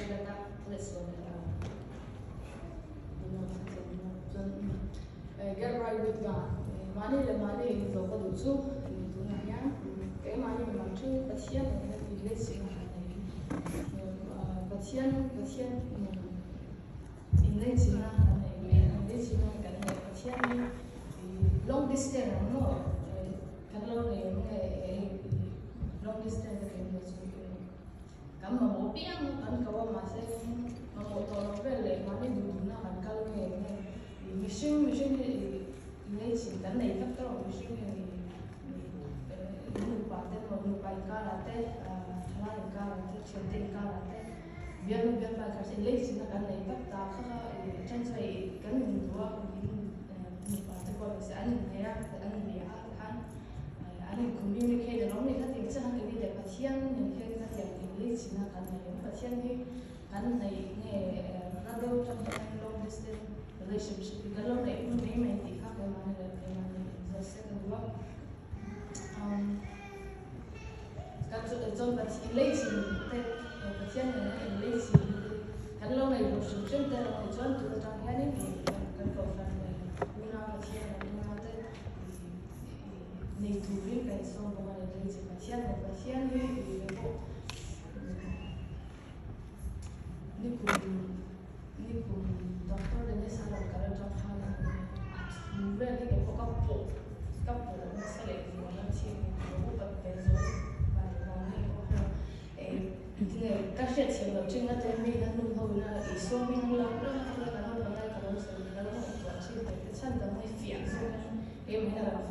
Kalata let's go get right with God. Money le money is over the two, and do not young. Money the two, but here and let's see. But here, in Latina, and this you know, but here, long distance, no, long distance. Kamu mau piang kan kau masih mau tolong beli mana dulu nak kan kalau ni mesin ini kan ni tak tahu mesin ini lupa ikan late cerita ikan late biar pasal ini kan ni tak tahu macam saya kan dua lupa kalau misalnya dia kan communicate dengan orang ni kan dia ni dia pasien ni kan dia sina kan ni pasien ni kan ni radio trong long distance relationship kalau ni pun ni mai ti ka mana the second one kan so pasien pasien ni kalau ni relationship dia john tu tang ni kan kau kan una pasien ni tu rin kan so mana pasien ni nikum doktor dan salah kalau jam hari mula ni kita kapo masalah ni mana sih buat peso baru ni ini kasih siapa cina termi dan nunggu na isu minula kalau tuan sih terkesan dan ni fiat mana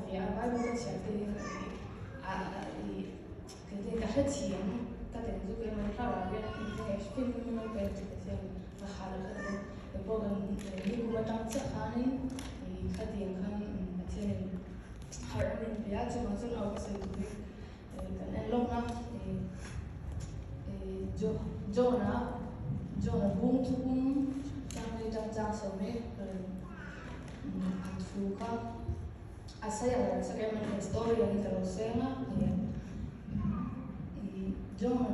fiat baru siapa ni kita kasih siapa كاتب زوجي من حرام يعني يشتري من البيت كثير فحالة يبغى يجيبوا مطعم سخاني يخدي كان مثلا حرام من بيات مثلا أو سيدوي كان لونا جونا بوم تبوم كان جام سومي أتفوكا أسيا من الستوري يعني كروسينا John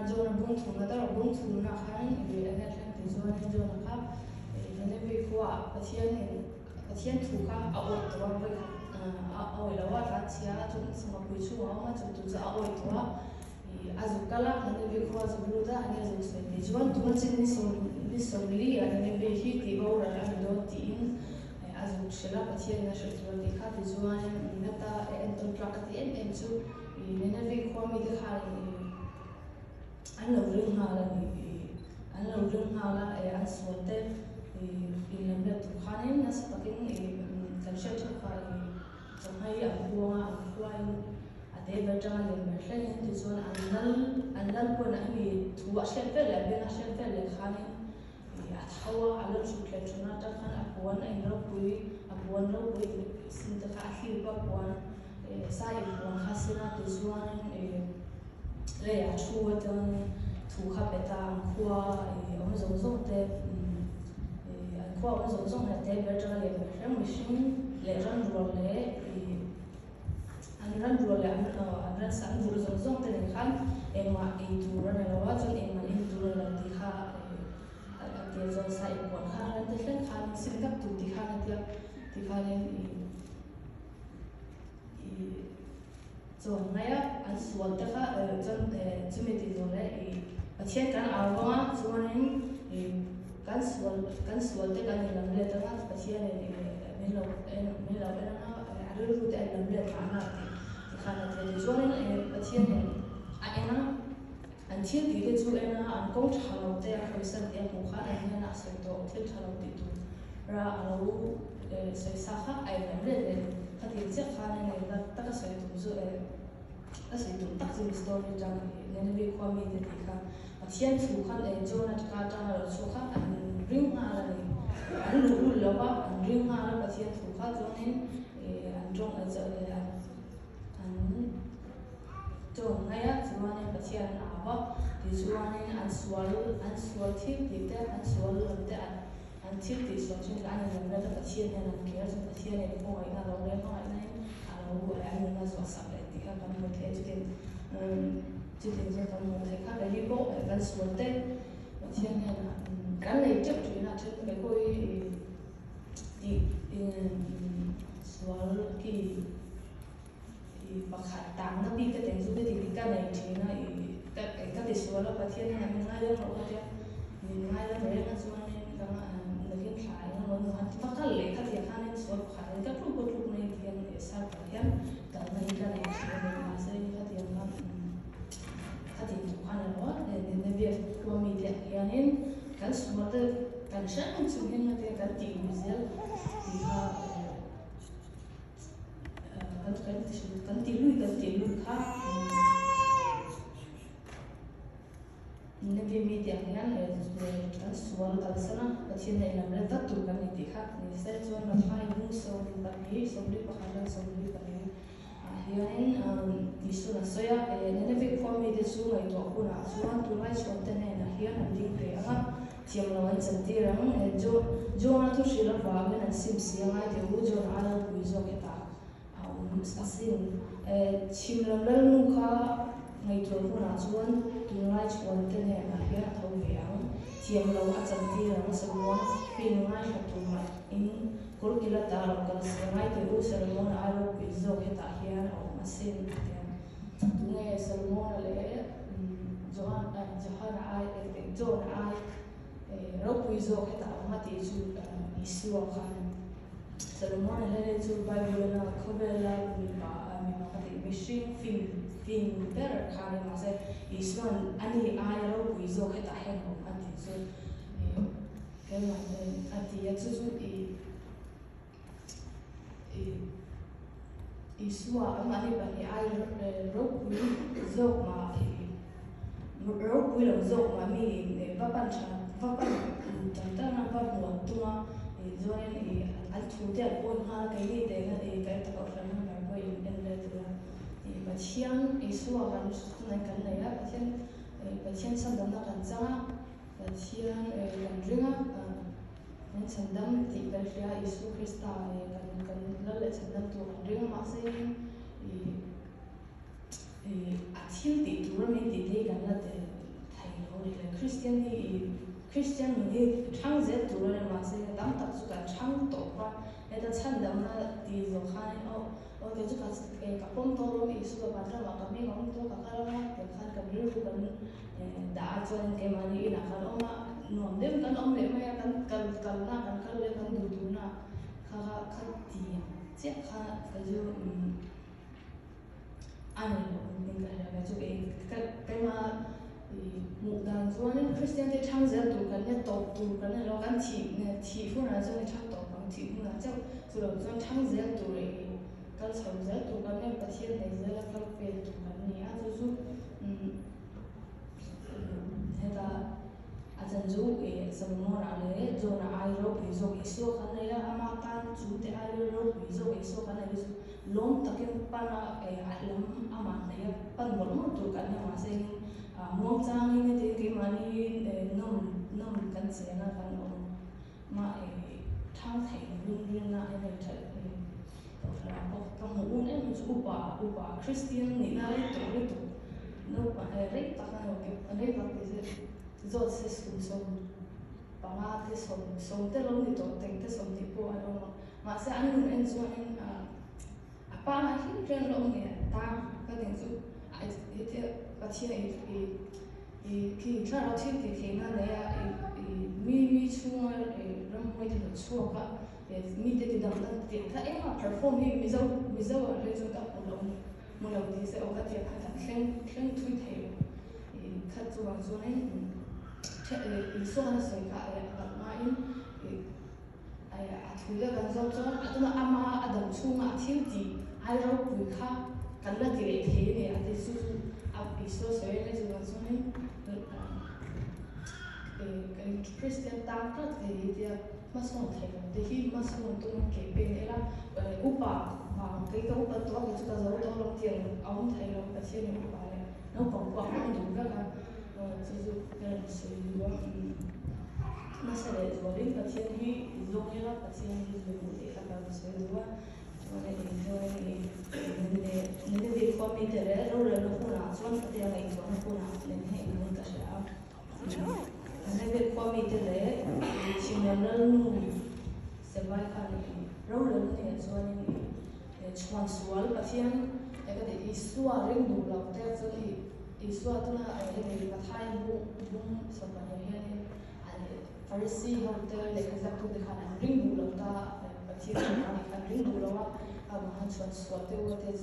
tu bungtuna tahu bungtuna kan ibu anak kan John kan ini berkuah pasien tuka awal tuan awal awal racia tu semua kuisu awal macam tu awal tua azukala nanti berkuah sebeluda hanya sesuatu John tu macam ni somli ada berhiti tiba orang ada dua tim azuk sila pasien nak sesuatu dekat John nata enton prakati tu ini berkuah mide hari أنا ولون هذا أسوته لما تبخاني الناس تقين كمشة تبخاني تمهي أخوان أديب جان المرحلة تزون أنل كنا هي تواشل فعلا بين أشل فعلا خاني أتحوى على الشكل جنا تكان أخوان أين ربوي سنتك أخير بقوان سايب وان حسنا تزونเลยช่วยจนถูกขับไปตามขั้วอันส่งแต่ขั้วอันส่งแต่เบอร์จะเลยเรื่องมิชชั่นเลยรันรัวเลยอันรันรัวเลยอันรันสั่งรัวส่งแต่ในขั้นมาตัวรันเราว่าจนมาตัวรันที่ข้าเดี๋ยวจะใส่ก่อนข้ารันที่เล่นขั้นสิ่งกับตัวที่ข้าเนี่ยที่ข้าเนี่ยส่วนนี้อันส่วนที่ข้าจนไม่ติดเลยประเทศกันเอาว่าส่วนนี้กันส่วนที่กันยังเลี้ยงกันประเทศนี้ไม่เราอะไรรู้แต่ยังเลี้ยงฐานะที่ข้าเนี่ยส่วนนี้ประเทศนี้อันที่ที่ส่วนนี้อันกงชาเราแต่เขาสั่งแต่ผู้ข้าอันนี้น่าสนใจที่ชาเราติดตัวเราใส่สาขาไอ้เรื่องถ้าที่เจ้าข้าเนี่ยตั้งแต่ใส่ถุงมือใส่ถุงตักซิมิสโตรจังเนี่ยมีความมีเด็ดค่ะเทียนสุขันโจนัทการจังเราสุขันอันริ้งอะไรอันรู้แล้วว่าอันริ้งอะไรกับเทียนสุขันจงนี้อันจงอัน chuan ngaya chuanin pathian awa ti chuanin an sual thil ti te an sual lam te an thil ti sual chin an lam la pathian hen an kira chu pathian e ko ai na lo le ma ai nai a lo ai na so sa le ti ka kan mo the chu tin kan mo the ka le ko kan sual te pathian hen kan nei chep chu na chu ke ko ti sual ki pakhat tang na bi ka teng chu ti ka nei thina ka ti sual pa thian na ngai lo ka ja ni ngai lo re na chuan ni ka na kin thai na lo han pa ka le ka ti khan ni sual khat ka phu ko thu nei thian e sa pa thian ka nei ka nei thina ma se ka ti na ka ti tu khan lo ne bi ko mi ti hianin kan sual te kan shan chu hin na te ka ti zel ti ka kan ti lui kha ne bi mi ti hian kan sual kal sana pathian nei lam le ta tu kan ni ti kha ni se chuan ma thai mu so ni pa ni so ni pa kha so ni pa ni hianin ti su na soya ne bi ko mi de su ngai to ku na chuan tu lai chuan te ne na hian an ding pe anga thiam lo an chan ti rang jo na thu shira ba gen an sim siang ai te u jo na ala pui zo ke ta asin chim lam lal nu kha ngai to ku na chuan tu lai chuan te ne na hian tho ve ang thiam lo a chan ti rang sa mo pin ngai ha tu mai in kol kila ta lo kal se ngai te u sa mo na ala pui zo ke ta hian o asin tu nge sa mo na le Johan ai John ai ro pui zo ke ta ma ti chu isu khan Salomon hele chu Bible na khovela mi ma ka ti machine film better khan ma se iswan ani ai ro pui zo ke ta hen ho ma ti so ke ma ati ya chu isua ama ni ba ni ai ro pui zo ma ro pui lo zo ma mi va pan ta na pa mo tu ma zonen al thu te on ha ke ni te na ka ta ko ran na ko in le tu la pathian isua kan su na kan na ya pathian san dam na kan changa pathian kan ringa nan san dam ti ka ria isu krista kan la le san dam tu ringa ma se a thil ti tu ra mi ti te kan la te thai lo le Christian ni chang ze tu ra ma se dam tak chu ka chang to pa e da chan dam na ti zo khan o ke chu ka pom to lo isu ka tra ma ka mi ngom to ka kala ma te khan ka bil ru kan da chuan ke ma ni na khan oma nom dem kan om le ma ya kan kal na kan kal le kan du na kha ti che kha ka ju ani lo ning ka chu ke ma mu dan chuan Christian te chang ze tu kan ne to tu kan ne lo kan thi fu na chu ne chang to bang thi fu na chu lo chuan chang ze tu re kan chang ze tu kan ne pathian nei ze la kal pe tu kan ni a chu heta a chan chu sammo na le jo na ai ro pi zo ki so kan ne ya ama tan chu te ai ro pi zo ki so kan ne lom takin pana alam ama ne ya pan bol mo tu kan ne ma se mong chang ni te ke mani nom kan se na kan ma thang thai lung na ai nei thai ka mo un em chu upa Christian ni na le to no pa re ta kan o ke re pa te zo se so pa ma te so te lo ni to te so ti po a lo ma se an nu en so en a pa na hin ren lo nge ta ka te chu ai te pathian ki thara thil ti thena le ya mi chunga ram hoi te chu ka mi te dam na te tha ema perform mi zo le zo ka mo lo ti se o ka te ka thleng thui thei kha chu wang zo nei so na so ka ma in a thuya kan zo chuan atuna ama adam chunga thil ti ai ro pui kha kan la ti le the ne a te su so le chu wang zo nei Christian tang ka te dia masong thai te hi masong tu ke pe ne la upa ma ke ka upa to ka chu ka zo to lo tiang aum thai lo ka chen upa le nó còn quá không đủ ra cả chỉ dụ cái sự đó nó sẽ để rồi đến cái thiên huy dùng như là cái thiên huy dùng để là cái sự đó này rồi nên việc qua mình thế đấy rồi nó cũng là chọn cái này chọn nó cũng là nên hệ mình cái sao nên việc qua mình thế đấy chỉ nhận nó sẽ vai cái rồi này chọn chọn sual cái thiên cái Isua ring đủ lọc theo cho thì Isua tu là ở đây cái thay bu bung sập vào nhà này Pharisee hotel để cái giặc tu để khả năng ring đủ lọc ta cái thiên cái ring đủ lọc à mà hắn chọn sual theo cái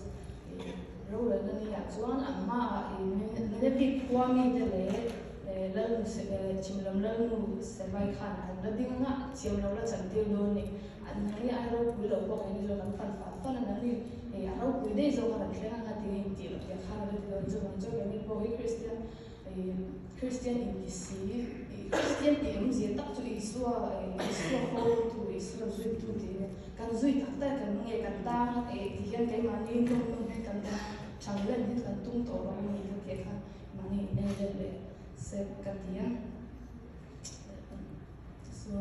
rồi là nên là chọn amma nên việc qua mi thế này lần chim lần sẽ vai khả năng là tiếng ngã chiều lâu là chẳng tiêu luôn này anh ấy ai đâu quý lộc của anh ấy làm phần là này Arau cuide zo kan kena hati yang tiada dia kan ada zo manjo kami boy Christian indisi Christian tiang dia tak tu Isua hol tu Isua zui tu dia kan zui tak tak kan mengai kan tang tiang kai mani tung kan chang len ni kan tung to orang ni dia kan mani le se kan dia so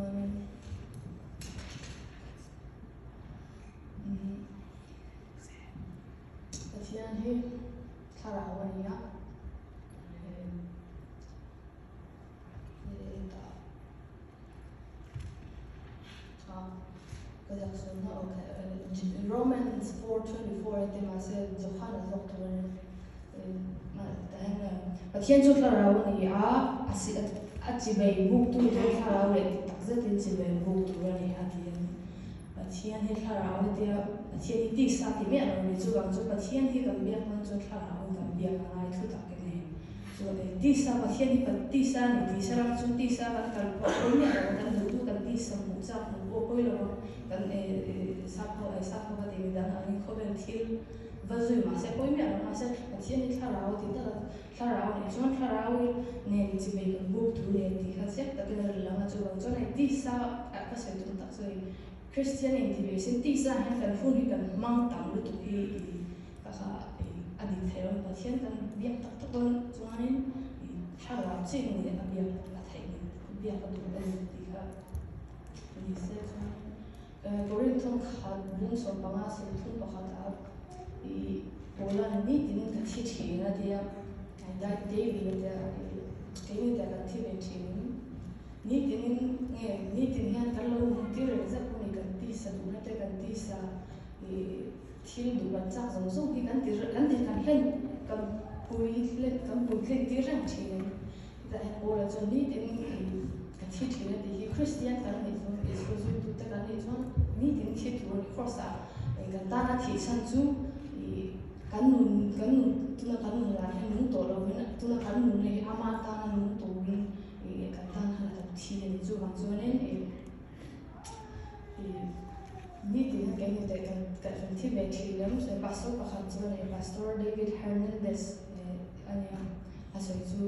Kasihan he Sarawak ya, Romans 4:24 itu masih Yohanes waktu mà thiên chúa là rau này chỉ về buộc tu cho là rau này đặc biệt là chỉ về buộc tu này thiên và thiên hết là rau này thiên đi xa thì biết rồi chú bằng chú và thiên thì cần biết hơn chú là rau cần biết là ai thu thập cái này rồi đi xa và thiên thì cần đi xa này đi xa làm chú đi xa và cần có biết rồi cần đủ cần đi xa một sao một bộ coi rồi cần sao có thể mình đang anh không bên thiên và rồi mà sẽ coi biết rồi mà sẽ thiên thì là rau thì tức là Sarau này chúng Sarau này chỉ về cái buộc tu này thì hắn sẽ đặc biệt là chú bằng chỗ này đi xa các sự tồn tại rồi Christian này thì về sinh đi xa hay cần phun thì cần mang tặng được tụi các anh đi theo và thiên cần biết tất tất hơn chúng anh Sarau chỉ người ta biết là thầy biết cái tụi anh thì cả thì sẽ rồi thông khát muốn sống bằng sự thông bằng khát thì bố là biết đến cái thiết chế là đi that David cái như là thi về chuyện ní tin hàng cả lâu một tiêu rồi rất là cần tí sa đủ là cần tí sa thiên đủ là chắc giống giống thì cần lên cầm bùi lên tí rằng chuyện tại bố là cho ní tin cái thiết chuyện thì Christian cần này giống Israel tụi ta cần này giống ní tin thiết đủ cross à cần ta thì sang chú kan nun tuna kan nun la hen nun to lo hen tuna kan nun le ama ta na nun to win kan ta na ta thi ne chu bang zo ne ni tin kan ni te kan thi ve thi lem se pastor pa khan zo ne pastor David Hernandez ania aso chu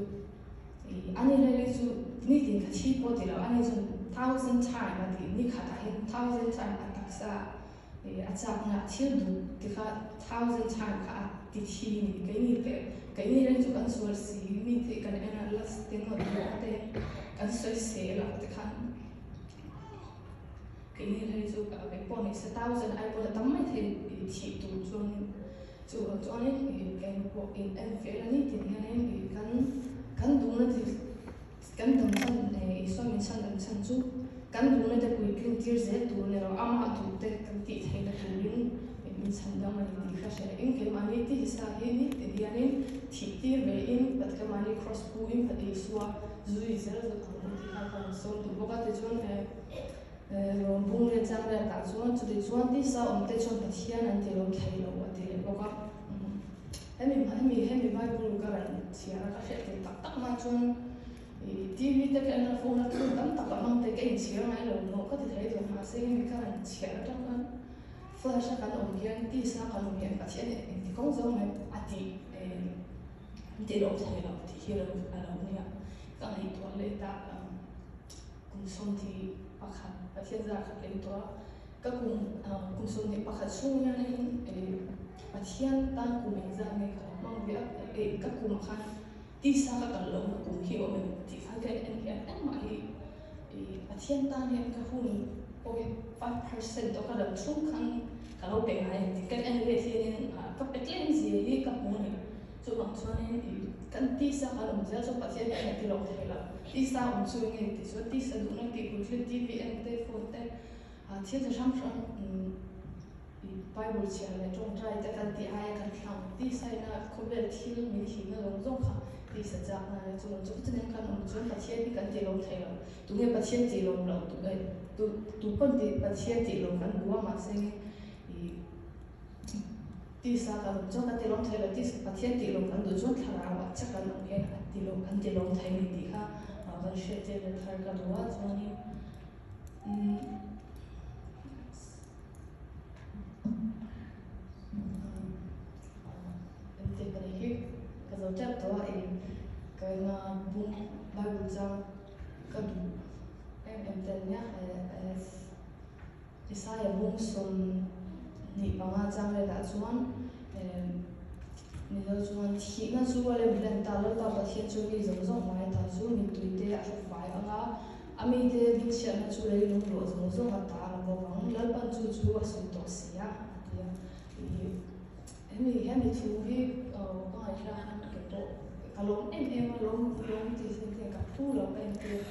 ani le chu ni tin ka thi po ti lo ani chu 1000 time ma ti ni kha ta hen 1000 time atak sa achak na thil du ti kha 1000 time kha ti thi ni cái ni ren chu kan sual si mi ti kan analyze te no te kan soi se la te khan cái ni ren chu ka cái po ni 1000 ai po tam mai the thi tu chuan ni cái po in en fe la ni ti ni kan du na ti kan dam chan ne so mi chan chu kan du na te pui kin tir ze tu ne ro ama tu te kan ti thei na tu lin min chan dam ani ti kha she in ke mani ti sa hi ni te dianin thi tir ve in pat ka mani cross pu in pat e suwa zui zer zo kan ti kha kan so tu boka te chon ro bung le chang le ta chuan chu ti chuan ti sa om te chon pat hian an te ro thei lo wa te boka hemi bible ka ran chiara ka she te tak ma chuan TV te cái anh phone nó cứ tắm tập bằng tay cái chiếu ngay rồi nó có thể thấy được mà sẽ mình các bạn chiếu trong cái phơi sang cái ống kiến đi sang cái ống kiến và chiếu này thì không giống này thì độ thấy là thì hiểu là đâu nhỉ cái này toàn lấy ta cùng sống thì bác hạt và thiên gia khát lấy toa các cùng sống thì bác hạt xuống nha nên và thiên ta cùng mình ra ngay cả mang việc các cụ mà khăn đi xa các cần lâu cũng hiểu mình thì phải cái anh em mà thiên tan hiện cái hun okay 5% đó cái đầu xuống khăn cái lâu bề hay thì cái anh về thì các bếp lên gì thì các món này cho bằng cho nên cái đi xa cái đồng giá cho bác sĩ này thì lâu thế là đi xa ông chui nghe thì số đi xa đúng là cái cũng chơi TV em tay phone tay thiênจะทำสั่งBible เชียร์เลยจงใจแต่กันที่ไอ้กันทำที่ใส่น่ะคนเวทีมีทีน่ะลงจงค่ะที่สัจจะน่ะจงจะเนี่ยกันลงจงประเทศที่กันที่ลงไทยเราตัวเนี่ยประเทศที่ลงเราตัวคนที่ประเทศที่ลงกันบัวมาเสียงที่สักกันจงกันที่ลงไทยเราที่ประเทศที่ลงกันตัวจงทาราวัชกันลงเห็นที่ลงกันที่ลงไทยมีที่ค่ะกันเชื่อใจเลยทาร์กันว่าจงนี้Kalau jatuh karena bung baru jam kedua, emtelnya saya bung som ni pengajang le dah cuman ni dah cuman hina cuba le bilang talar tak berhian cuci zong mai tak cuci ni tu ide aku fai anga ami ide di siapa cuci le nunggu zong mata anga bang lalpan cuci asu tosia dia Hemi tu hi bang ila kalau lom di sini kat pulau penting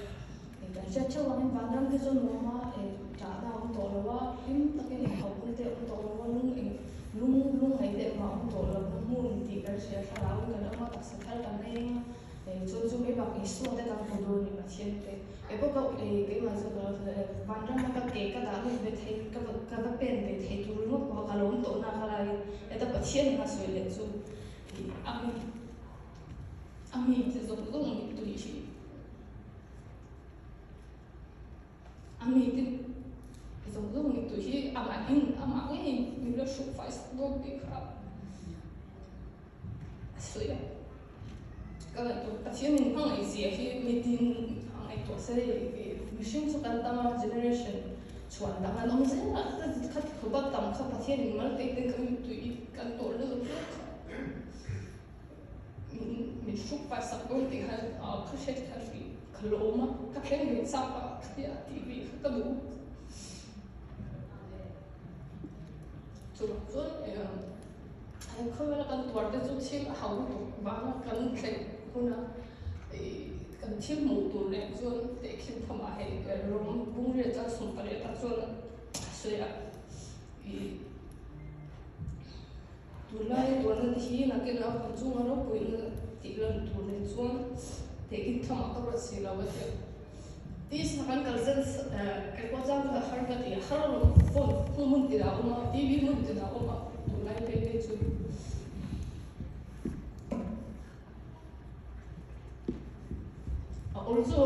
dan sejauh orang pandang tu semua cara untuk lawa ini tak ini aku ni untuk lawa lung hai dek mau untuk lawa mun di kerja salah kalau mau tak sekal kan ni cucu bak isu ada tak bodoh ni macam tu kau cái macam kalau pandang macam kek kat ni betul kat pen betul tu lu kalau untuk nak kalau itu macam hasil itu Ami itu zong itu isi. Ami itu zong itu isi. Ama ini bila show face dog dikha. Suya. Kalau itu pasien ini hang isi isi meeting hang itu saya mungkin sukan tama generation cuan tangan orang saya lah. Kat kubat tam kat pasien ini malah kita kami itu kantor tu. من شوف بس قلتي كل شيء كافي كل أمة كافي صعبة يا تيجي كتبوا تقول كل كان توارد تشيل حاولوا بعنا كان هنا كان تشيل موضوع لزون تأكيد ثم هي روم بومري تاسون بري تاسون سويا tulai tuan nanti nak kena kunjung orang pun tiga tuan tuan tegi thama kabar sila wajah. Tis nakan kalsen kekuatan kita harga dia harus phone tidak oma TV mun tidak oma tulai pede tu. Also